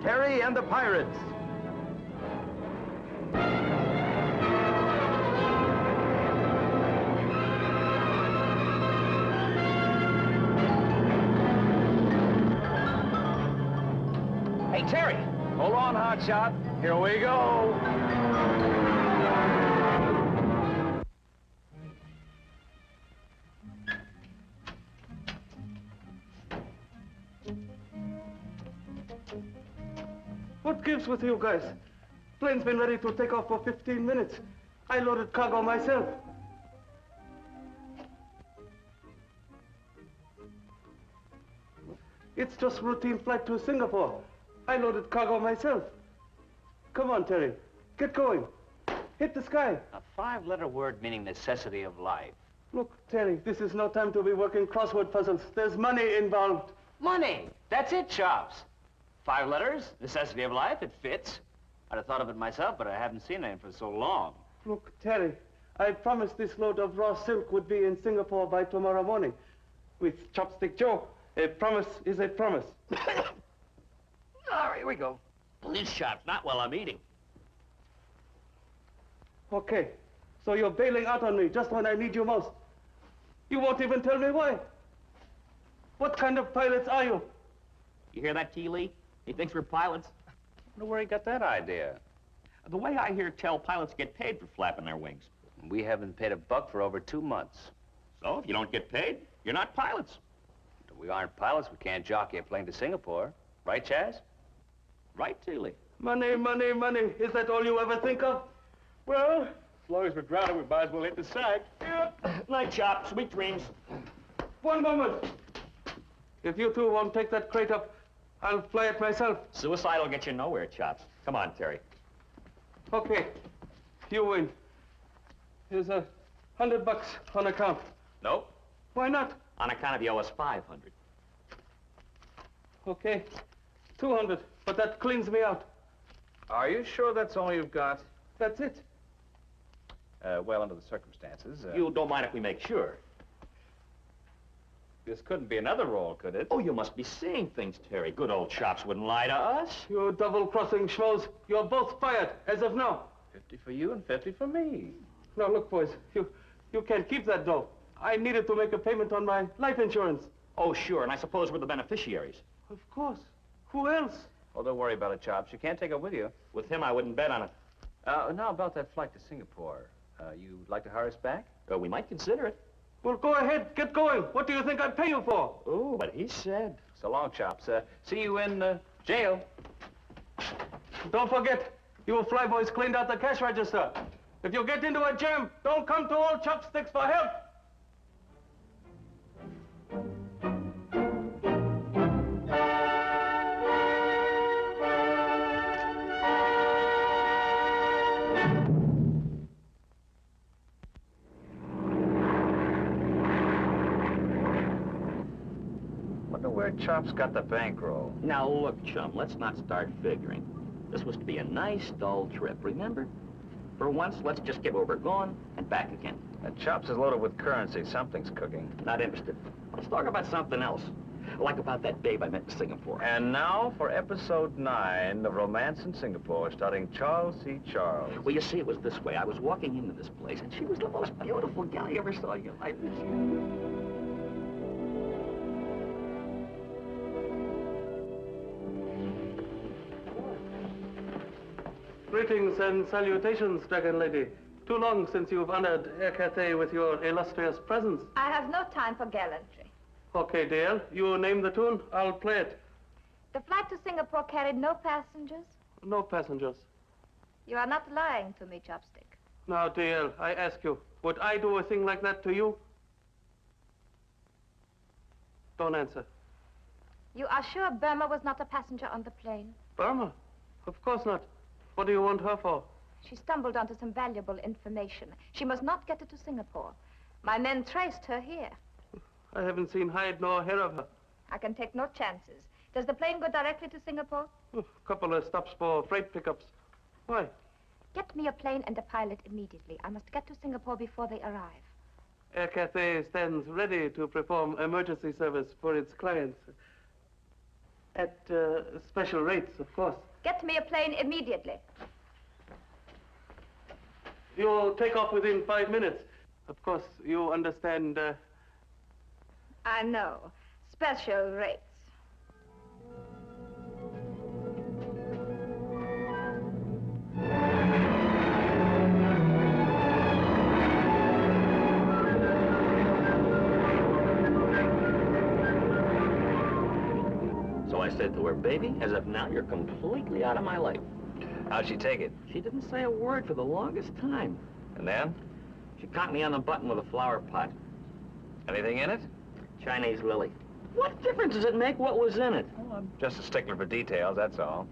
Terry and the Pirates. Hey, Terry. Hold on, Hotshot. Here we go. What gives with you guys? Plane's been ready to take off for 15 minutes. I loaded cargo myself. It's just routine flight to Singapore. I loaded cargo myself. Come on, Terry. Get going. Hit the sky. A five-letter word meaning necessity of life. Look, Terry, this is no time to be working crossword puzzles. There's money involved. Money. That's it, Chops. 5 letters, necessity of life, it fits. I'd have thought of it myself, but I haven't seen it for so long. Look, Terry, I promised this load of raw silk would be in Singapore by tomorrow morning. With Chopstick Joe, a promise is a promise. All right, here we go. Police shots, not while I'm eating. Okay, so you're bailing out on me just when I need you most. You won't even tell me why. What kind of pilots are you? You hear that, T. Lee? He thinks we're pilots. I wonder where he got that idea. The way I hear tell, pilots get paid for flapping their wings. We haven't paid a buck for over 2 months. So if you don't get paid, you're not pilots. We aren't pilots. We can't jockey a plane to Singapore. Right, Chaz? Right, T. Lee? Money, money, money. Is that all you ever think of? Well, as long as we're grounded, we might as well hit the side. Night, Chop. Sweet dreams. One moment. If you two won't take that crate up, I'll fly it myself. Suicide will get you nowhere, Chops. Come on, Terry. Okay. You win. Here's $100 on account. Nope. Why not? On account of you owe us 500. Okay. 200, but that cleans me out. Are you sure that's all you've got? That's it. Well, under the circumstances... You don't mind if we make sure? This couldn't be another roll, could it? Oh, you must be seeing things, Terry. Good old Chops wouldn't lie to us. You double-crossing schmoes. You're both fired, as of now. 50 for you and 50 for me. Now, look, boys. You can't keep that dough. I needed to make a payment on my life insurance. Oh, sure, and I suppose we're the beneficiaries. Of course. Who else? Oh, don't worry about it, Chops. You can't take it with you. With him, I wouldn't bet on it. Now about that flight to Singapore. You'd like to hire us back? We might consider it. Well, go ahead. Get going. What do you think I'd pay you for? Oh, but he said. So long, Chops. See you in jail. Don't forget, you flyboys cleaned out the cash register. If you get into a jam, don't come to old Chopsticks for help. Where Chops got the bankroll. Now, look, chum, let's not start figuring. This was to be a nice, dull trip, remember? For once, let's just get where we're going and back again. Chops is loaded with currency. Something's cooking. Not interested. Let's talk about something else. Like about that babe I met in Singapore. And now for episode 9 of Romance in Singapore, starring Charles C. Charles. Well, you see, it was this way. I was walking into this place, and she was the most beautiful gal you ever saw in your life. Greetings and salutations, Dragon Lady. Too long since you've honored Air Cathay with your illustrious presence. I have no time for gallantry. Okay, dear. You name the tune, I'll play it. The flight to Singapore carried no passengers? No passengers. You are not lying to me, Chopstick. Now, dear, I ask you, would I do a thing like that to you? Don't answer. You are sure Burma was not a passenger on the plane? Burma? Of course not. What do you want her for? She stumbled onto some valuable information. She must not get it to Singapore. My men traced her here. I haven't seen hide nor hair of her. I can take no chances. Does the plane go directly to Singapore? A couple of stops for freight pickups. Why? Get me a plane and a pilot immediately. I must get to Singapore before they arrive. Air Cathay stands ready to perform emergency service for its clients. At special rates, of course. Get me a plane immediately. You'll take off within 5 minutes. Of course, you understand, I know. Special rates. So I said to her, baby, as of now, you're completely out of my life. How'd she take it? She didn't say a word for the longest time. And then? She caught me on the button with a flower pot. Anything in it? Chinese lily. What difference does it make what was in it? Well, I'm just a stickler for details, that's all.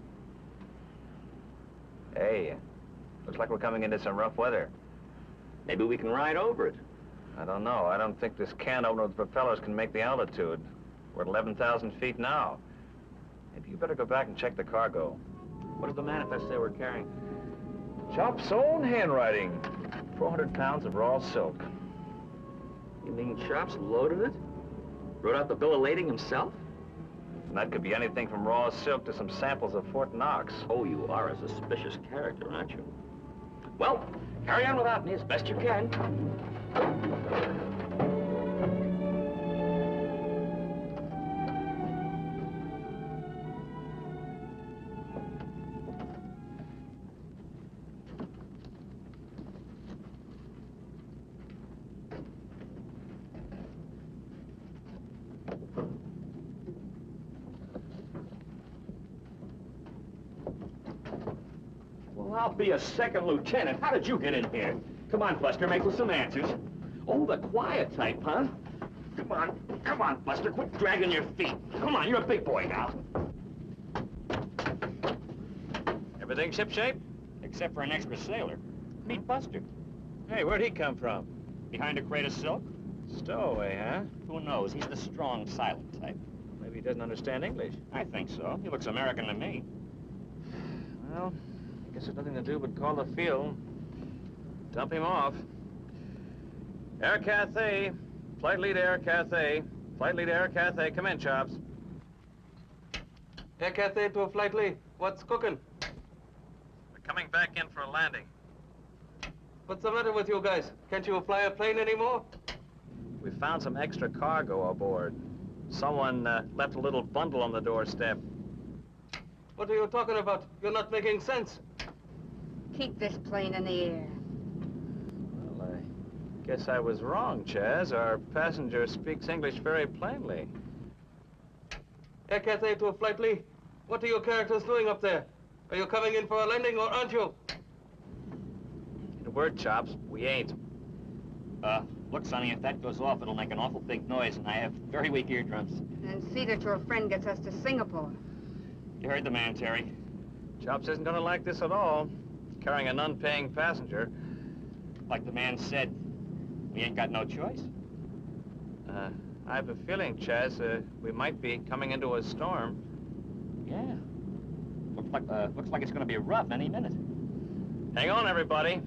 Hey, looks like we're coming into some rough weather. Maybe we can ride over it. I don't know. I don't think this can opener with propellers can make the altitude. We're at 11,000 feet now. Maybe you better go back and check the cargo. What does the manifest say we're carrying? Chop's own handwriting. 400 pounds of raw silk. You mean Chops loaded it? Wrote out the bill of lading himself? And that could be anything from raw silk to some samples of Fort Knox. Oh, you are a suspicious character, aren't you? Well, carry on without me as best you can. I'll be a second lieutenant. How did you get in here? Come on, Buster, make us some answers. Oh, the quiet type, huh? Come on, Buster, quit dragging your feet. Come on, you're a big boy now. Everything shipshape? Except for an extra sailor. Meet Buster. Hey, where'd he come from? Behind a crate of silk? Stowaway, huh? Who knows? He's the strong, silent type. Maybe he doesn't understand English. I think so. He looks American to me. Well, I guess there's nothing to do but call the field. Dump him off. Air Cathay. Flight lead Air Cathay. Flight lead Air Cathay. Come in, Chops. Air Cathay to a flight lead. What's cooking? We're coming back in for a landing. What's the matter with you guys? Can't you fly a plane anymore? We found some extra cargo aboard. Someone left a little bundle on the doorstep. What are you talking about? You're not making sense. Keep this plane in the air. Well, I guess I was wrong, Chaz. Our passenger speaks English very plainly. Air Cathay to a flight lead. What are your characters doing up there? Are you coming in for a landing or aren't you? In a word, Chops, we ain't. Look, Sonny, if that goes off, it'll make an awful big noise, and I have very weak eardrums. And see that your friend gets us to Singapore. You heard the man, Terry. Chops isn't gonna like this at all. Carrying an unpaying passenger. Like the man said, we ain't got no choice. I have a feeling, Chaz, we might be coming into a storm. Yeah. Looks like it's gonna be rough any minute. Hang on, everybody.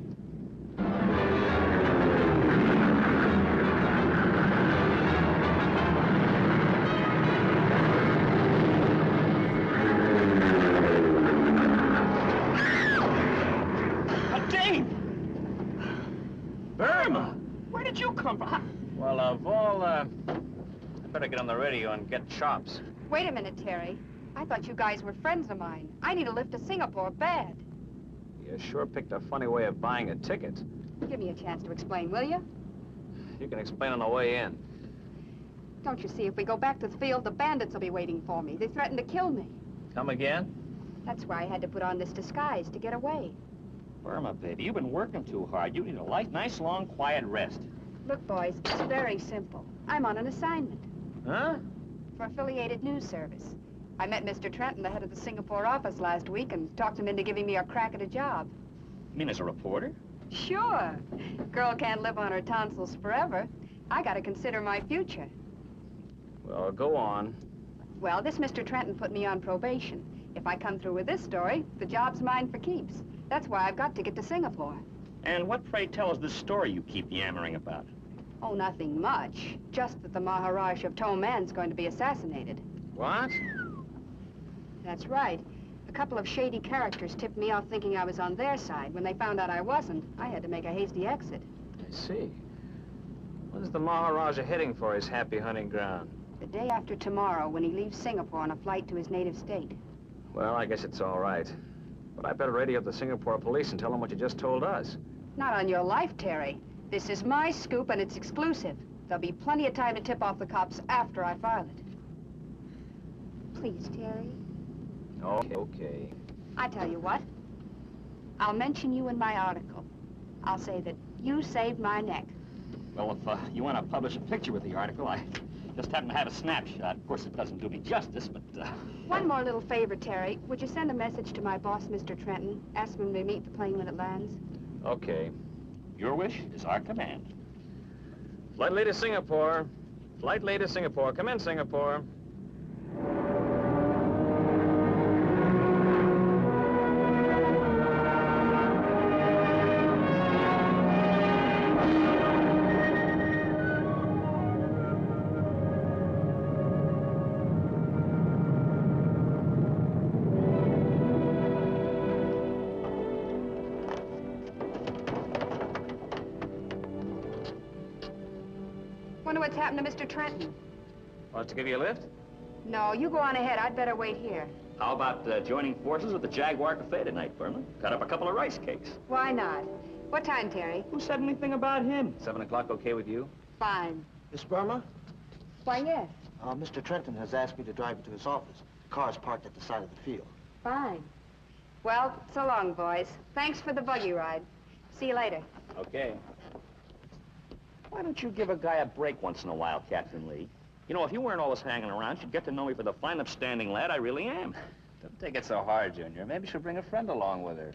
Burma! Where did you come from? Well, of all, I better get on the radio and get Chops. Wait a minute, Terry. I thought you guys were friends of mine. I need a lift to Singapore bad. You sure picked a funny way of buying a ticket. Give me a chance to explain, will you? You can explain on the way in. Don't you see, if we go back to the field, the bandits will be waiting for me. They threatened to kill me. Come again? That's why I had to put on this disguise, to get away. Burma, baby, you've been working too hard. You need a nice, long, quiet rest. Look, boys, it's very simple. I'm on an assignment. Huh? For Affiliated News Service. I met Mr. Trenton, the head of the Singapore office, last week and talked him into giving me a crack at a job. You mean as a reporter? Sure. Girl can't live on her tonsils forever. I gotta consider my future. Well, go on. Well, this Mr. Trenton put me on probation. If I come through with this story, the job's mine for keeps. That's why I've got to get to Singapore. And what, pray tell, is this story you keep yammering about? Oh, nothing much. Just that the Maharajah of Toman's going to be assassinated. What? That's right. A couple of shady characters tipped me off thinking I was on their side. When they found out I wasn't, I had to make a hasty exit. I see. When's the Maharajah heading for his happy hunting ground? The day after tomorrow, when he leaves Singapore on a flight to his native state. Well, I guess it's all right. But I better radio up the Singapore police and tell them what you just told us. Not on your life, Terry. This is my scoop, and it's exclusive. There'll be plenty of time to tip off the cops after I file it. Please, Terry. Okay. I tell you what. I'll mention you in my article. I'll say that you saved my neck. Well, if you want to publish a picture with the article, I just happen to have a snapshot. Of course, it doesn't do me justice, but... One more little favor, Terry. Would you send a message to my boss, Mr. Trenton? Ask him to meet the plane when it lands. Okay. Your wish is our command. Flight lead to Singapore. Flight lead to Singapore. Come in, Singapore. Wonder what's happened to Mr. Trenton? Want to give you a lift? No, you go on ahead. I'd better wait here. How about joining forces with the Jaguar Cafe tonight, Burma? Cut up a couple of rice cakes. Why not? What time, Terry? Who said anything about him? 7 o'clock okay with you? Fine. Miss Burma, Why, yes. Mr. Trenton has asked me to drive you to his office. The car's parked at the side of the field. Fine. Well, so long, boys. Thanks for the buggy ride. See you later. Okay. Why don't you give a guy a break once in a while, Captain Lee? You know, if you weren't always hanging around, you'd get to know me for the fine, upstanding lad I really am. Don't take it so hard, Junior. Maybe she'll bring a friend along with her.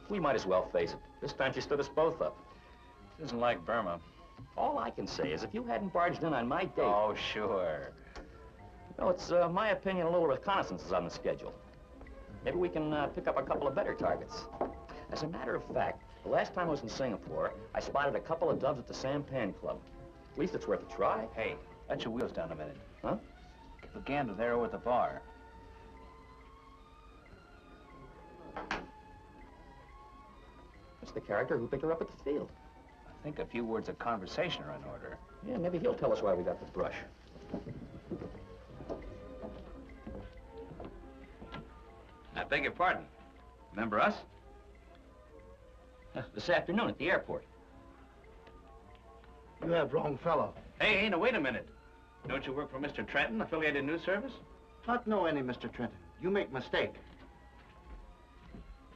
We might as well face it. This time she stood us both up. She doesn't like Burma. All I can say is if you hadn't barged in on my date... Oh, sure. No, it's my opinion, a little reconnaissance is on the schedule. Maybe we can pick up a couple of better targets. As a matter of fact, the last time I was in Singapore, I spotted a couple of dubs at the Sampan Club. At least it's worth a try. Hey, let your wheels down a minute. Huh? Keep a gander there over at the bar. That's the character who picked her up at the field. I think a few words of conversation are in order. Yeah, maybe he'll tell us why we got the brush. I beg your pardon. Remember us? This afternoon at the airport. You have wrong fellow. Hey, now wait a minute. Don't you work for Mr. Trenton, affiliated news service? Not know any, Mr. Trenton. You make mistake.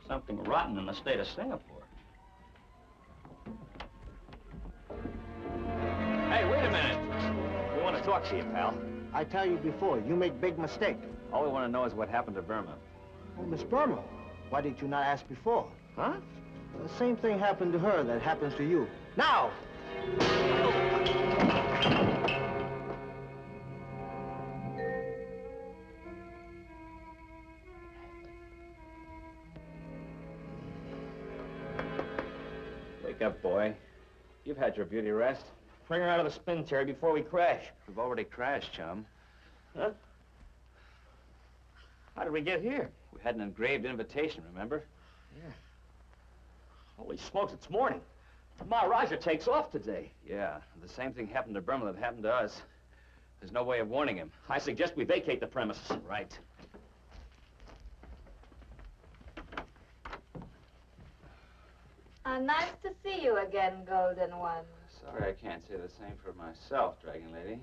Something rotten in the state of Singapore. Hey, wait a minute. We want to talk to you, pal. I tell you before, you make big mistake. All we want to know is what happened to Burma. Oh, Miss Burma, why did you not ask before? Huh? The same thing happened to her that happens to you. Now! Wake up, boy. You've had your beauty rest. Bring her out of the spin, Terry, before we crash. We've already crashed, chum. Huh? How did we get here? We had an engraved invitation, remember? Yeah. Holy smokes, it's morning. The Maharajah takes off today. Yeah, the same thing happened to Burma that happened to us. There's no way of warning him. I suggest we vacate the premises. Right. Nice to see you again, Golden One. Sorry I can't say the same for myself, Dragon Lady.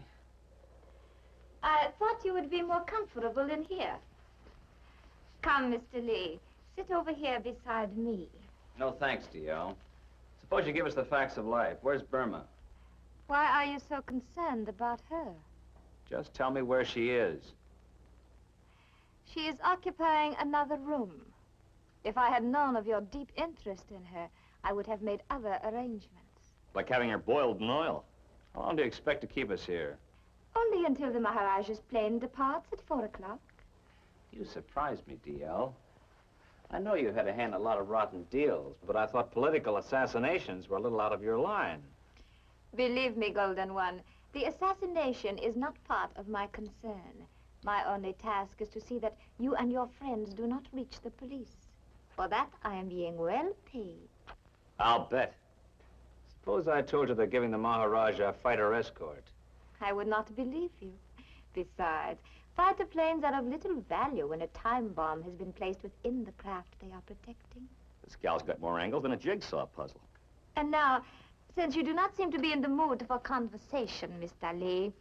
I thought you would be more comfortable in here. Come, Mr. Lee. Sit over here beside me. No thanks, D.O. Suppose you give us the facts of life. Where's Burma? Why are you so concerned about her? Just tell me where she is. She is occupying another room. If I had known of your deep interest in her, I would have made other arrangements. Like having her boiled in oil. How long do you expect to keep us here? Only until the Maharajah's plane departs at 4 o'clock. You surprised me, DL. I know you had to hand a lot of rotten deals, but I thought political assassinations were a little out of your line. Believe me, Golden One, the assassination is not part of my concern. My only task is to see that you and your friends do not reach the police. For that, I am being well paid. I'll bet. Suppose I told you they're giving the Maharaja a fighter escort. I would not believe you. Besides, fighter planes are of little value when a time bomb has been placed within the craft they are protecting. This gal's got more angles than a jigsaw puzzle. And now, since you do not seem to be in the mood for conversation, Mr. Lee,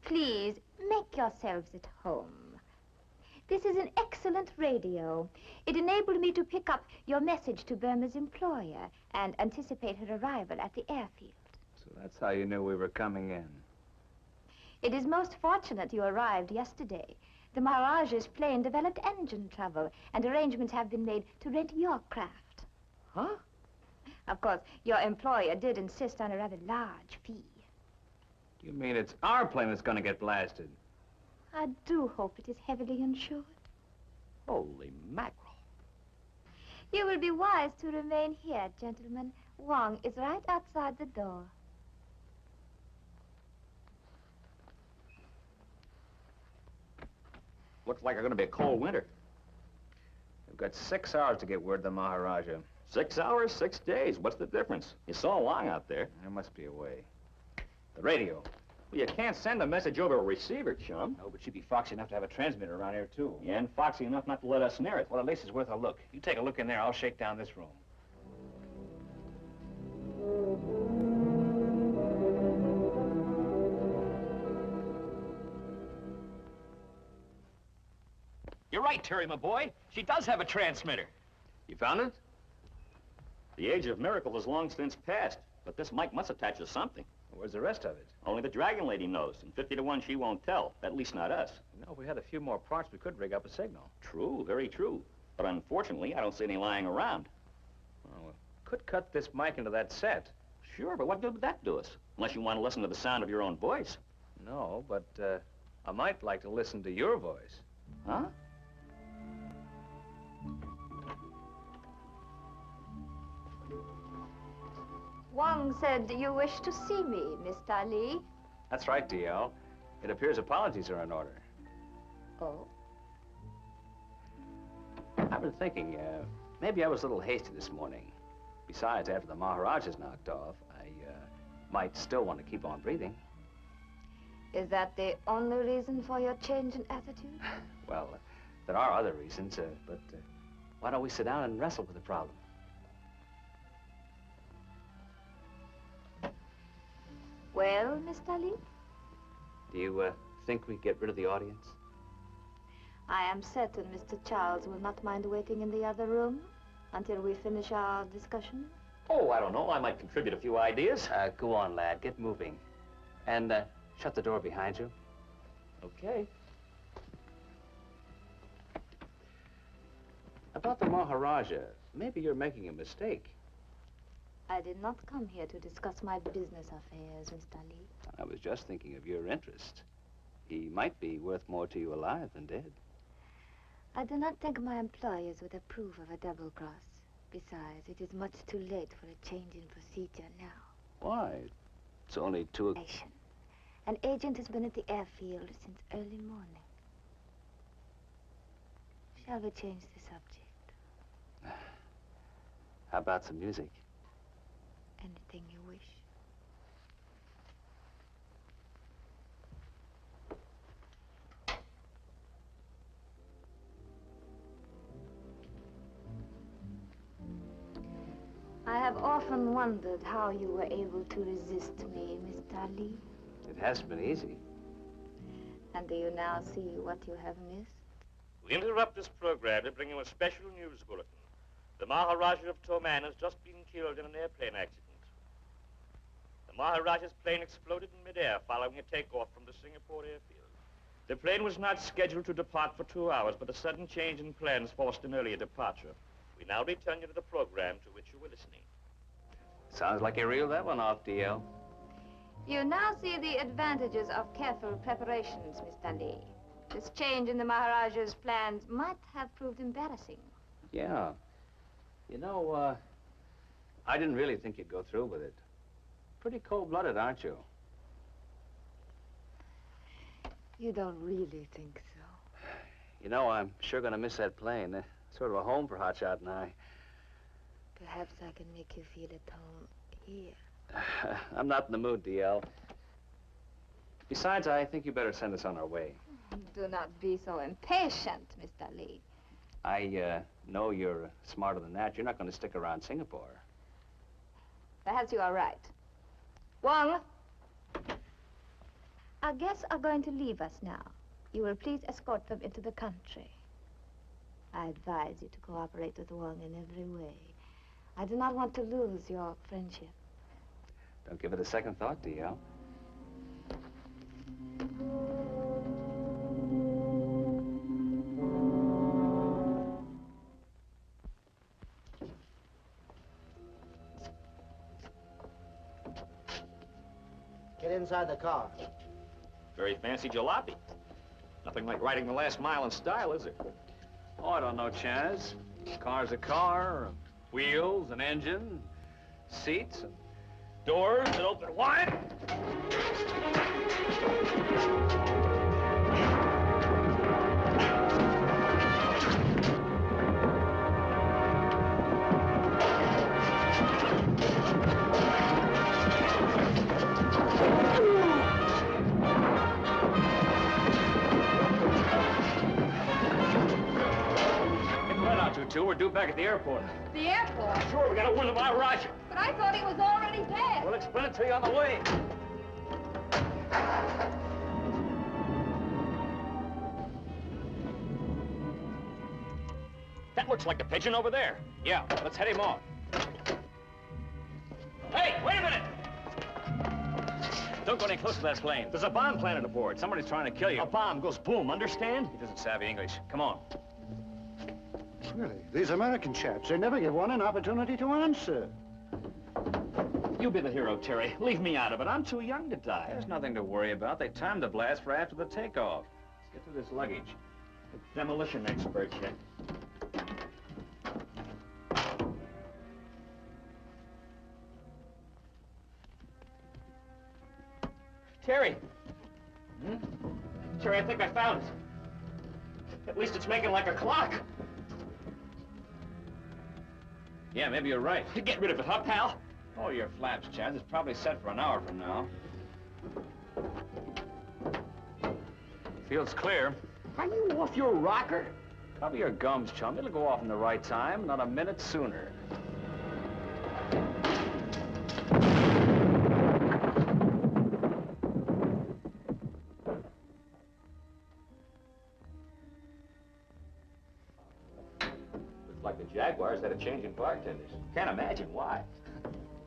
please make yourselves at home. This is an excellent radio. It enabled me to pick up your message to Burma's employer and anticipate her arrival at the airfield. So that's how you knew we were coming in. It is most fortunate you arrived yesterday. The Maharajah's plane developed engine trouble, and arrangements have been made to rent your craft. Huh? Of course, your employer did insist on a rather large fee. You mean it's our plane that's going to get blasted? I do hope it is heavily insured. Holy mackerel. You will be wise to remain here, gentlemen. Wong is right outside the door. Looks like it's going to be a cold winter. We've got 6 hours to get word to the Maharaja. 6 hours, 6 days. What's the difference? It's so long out there. There must be a way. The radio. Well, you can't send a message over a receiver, chum. No, but she'd be foxy enough to have a transmitter around here, too. Yeah, and foxy enough not to let us near it. Well, at least it's worth a look. You take a look in there, I'll shake down this room. You're right, Terry, my boy. She does have a transmitter. You found it? The age of miracles is long since past, but this mic must attach to something. Where's the rest of it? Only the Dragon Lady knows, and 50 to 1 she won't tell. At least not us. You know, if we had a few more parts, we could rig up a signal. True, very true. But unfortunately, I don't see any lying around. Well, we could cut this mic into that set. Sure, but what good would that do us? Unless you want to listen to the sound of your own voice. No, but I might like to listen to your voice. Huh? Wong said you wish to see me, Mr. Lee. That's right, DL. It appears apologies are in order. Oh? I've been thinking, maybe I was a little hasty this morning. Besides, after the Maharaja's knocked off, I might still want to keep on breathing. Is that the only reason for your change in attitude? Well, there are other reasons, but why don't we sit down and wrestle with the problem? Well, Mr. Lee? Do you think we get rid of the audience? I am certain Mr. Charles will not mind waiting in the other room until we finish our discussion. Oh, I don't know. I might contribute a few ideas. Go on, lad. Get moving. And shut the door behind you. Okay. About the Maharaja, maybe you're making a mistake. I did not come here to discuss my business affairs, Mr. Lee. I was just thinking of your interest. He might be worth more to you alive than dead. I do not think my employers would approve of a double cross. Besides, it is much too late for a change in procedure now. Why? It's only 2 o'clock. An agent has been at the airfield since early morning. Shall we change the subject? How about some music? Anything you wish. I have often wondered how you were able to resist me, Mr. Lee. It hasn't been easy. And do you now see what you have missed? We interrupt this program to bring you a special news bulletin. The Maharaja of Toman has just been killed in an airplane accident. The Maharaja's plane exploded in midair following a takeoff from the Singapore airfield. The plane was not scheduled to depart for 2 hours, but a sudden change in plans forced an earlier departure. We now return you to the program to which you were listening. Sounds like you reeled that one off, DL. You now see the advantages of careful preparations, Mr. Lee. This change in the Maharajah's plans might have proved embarrassing. Yeah. You know, I didn't really think you'd go through with it. Pretty cold-blooded, aren't you? You don't really think so? You know, I'm sure gonna miss that plane. Sort of a home for Hotshot and I. Perhaps I can make you feel at home here. I'm not in the mood, DL. Besides, I think you better send us on our way. Do not be so impatient, Mr. Lee. I know you're smarter than that. You're not going to stick around Singapore. Perhaps you are right. Wong, our guests are going to leave us now. You will please escort them into the country. I advise you to cooperate with Wong in every way. I do not want to lose your friendship. Don't give it a second thought, DL. Get inside the car. Very fancy jalopy. Nothing like riding the last mile in style, is it? Oh, I don't know, Chaz. Car's a car, wheels, an engine, seats, and doors that open wide. We're due back at the airport. The airport? Sure, we gotta warn the Maharajah. But I thought he was already dead. We'll explain it to you on the way. That looks like the pigeon over there. Yeah, let's head him off. Hey, wait a minute! Don't go any closer to that plane. There's a bomb planted aboard. Somebody's trying to kill you. A bomb goes boom, understand? He doesn't savvy English. Come on. Really, these American chaps, they never give one an opportunity to answer. You be the hero, Terry. Leave me out of it. I'm too young to die. There's nothing to worry about. They timed the blast for after the takeoff. Let's get through this luggage. The demolition expert check. Terry! Terry, I think I found it. At least it's making like a clock. Yeah, maybe you're right. Get rid of it, huh, pal? Oh, your flaps, Chaz. It's probably set for an hour from now. Field's clear. Are you off your rocker? Cover your gums, chum. It'll go off in the right time, not a minute sooner. Like the Jaguars had a change in bartenders. Can't imagine why.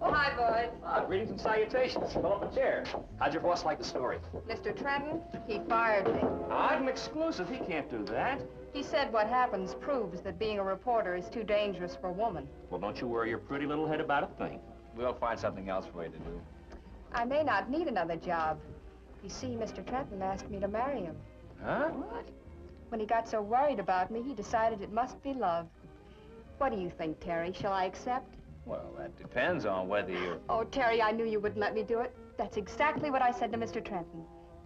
Oh, hi, boys. Ah, greetings and salutations. Fill up a chair. How'd your boss like the story? Mr. Trenton, he fired me. Odd and exclusive. He can't do that. He said what happens proves that being a reporter is too dangerous for a woman. Well, don't you worry your pretty little head about a thing. We'll find something else for you to do. I may not need another job. You see, Mr. Trenton asked me to marry him. Huh? What? When he got so worried about me, he decided it must be love. What do you think, Terry? Shall I accept? Well, that depends on whether you're... Oh, Terry, I knew you wouldn't let me do it. That's exactly what I said to Mr. Trenton.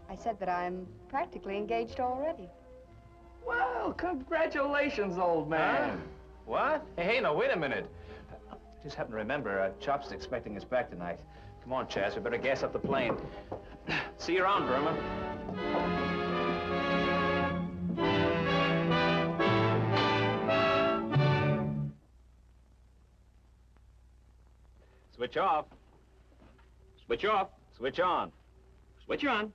I said that I'm practically engaged already. Well, congratulations, old man. What? Hey, no, wait a minute. Just happened to remember, Chop's expecting us back tonight. Come on, Chaz, we better gas up the plane. See you around, Burma. Switch off. Switch off. Switch on. Switch on.